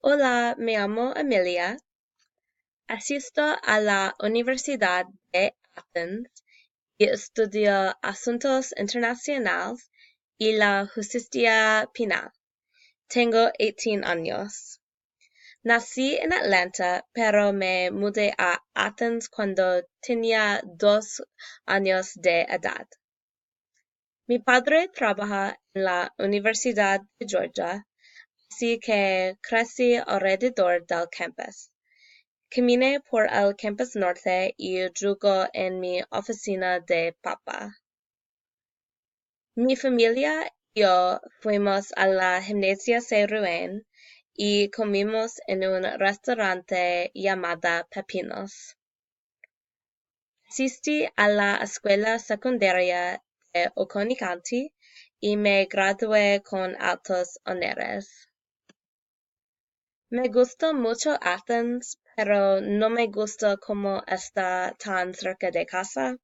Hola, me llamo Emilia. Asisto a la Universidad de Athens y estudio Asuntos Internacionales y la Justicia Penal. Tengo 18 años. Nací en Atlanta, pero me mudé a Athens cuando tenía 2 años de edad. Mi padre trabaja en la Universidad de Georgia, así que crecí alrededor del campus. Caminé por el campus norte y jugo en mi oficina de papá. Mi familia y yo fuimos a la gimnasia Rouen y comimos en un restaurante llamado Pepinos. Asistí a la escuela secundaria de Oconee County y me gradué con altos honores. Me gusta mucho Athens, pero no me gusta cómo está tan cerca de casa.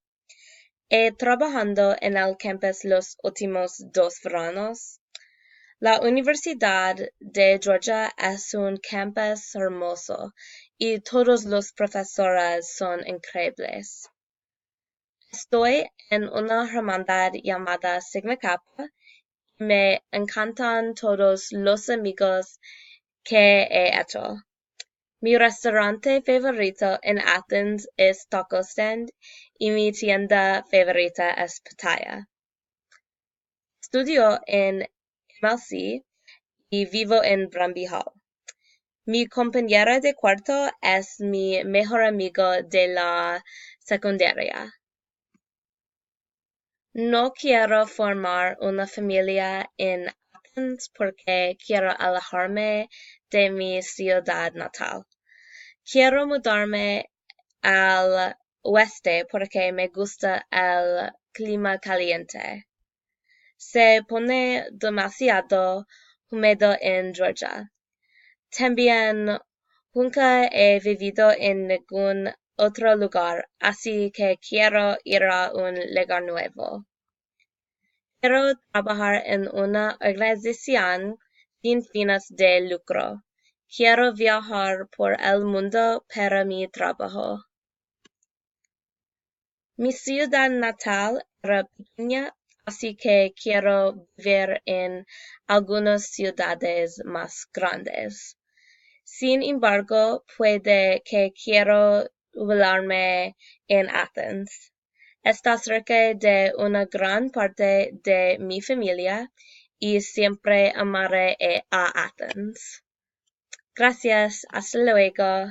He trabajado en el campus los últimos 2 veranos. La Universidad de Georgia es un campus hermoso y todos los profesores son increíbles. Estoy en una hermandad llamada Sigma Kappa y me encantan todos los amigos que he hecho. Mi restaurante favorito en Athens es Taco Stand y mi tienda favorita es Pattaya. Estudio en MLC y vivo en Brumby Hall. Mi compañera de cuarto es mi mejor amigo de la secundaria. No quiero formar una familia en Athens porque quiero alejarme de mi ciudad natal. Quiero mudarme al oeste porque me gusta el clima caliente. Se pone demasiado húmedo en Georgia. También nunca he vivido en ningún otro lugar, así que quiero ir a un lugar nuevo. Quiero trabajar en una organización sin fines de lucro. Quiero viajar por el mundo para mi trabajo. Mi ciudad natal era pequeña, así que quiero vivir en algunas ciudades más grandes. Sin embargo, puede que quiero jubilarme en Athens. Está cerca de una gran parte de mi familia y siempre amaré a Athens. Gracias, hasta luego.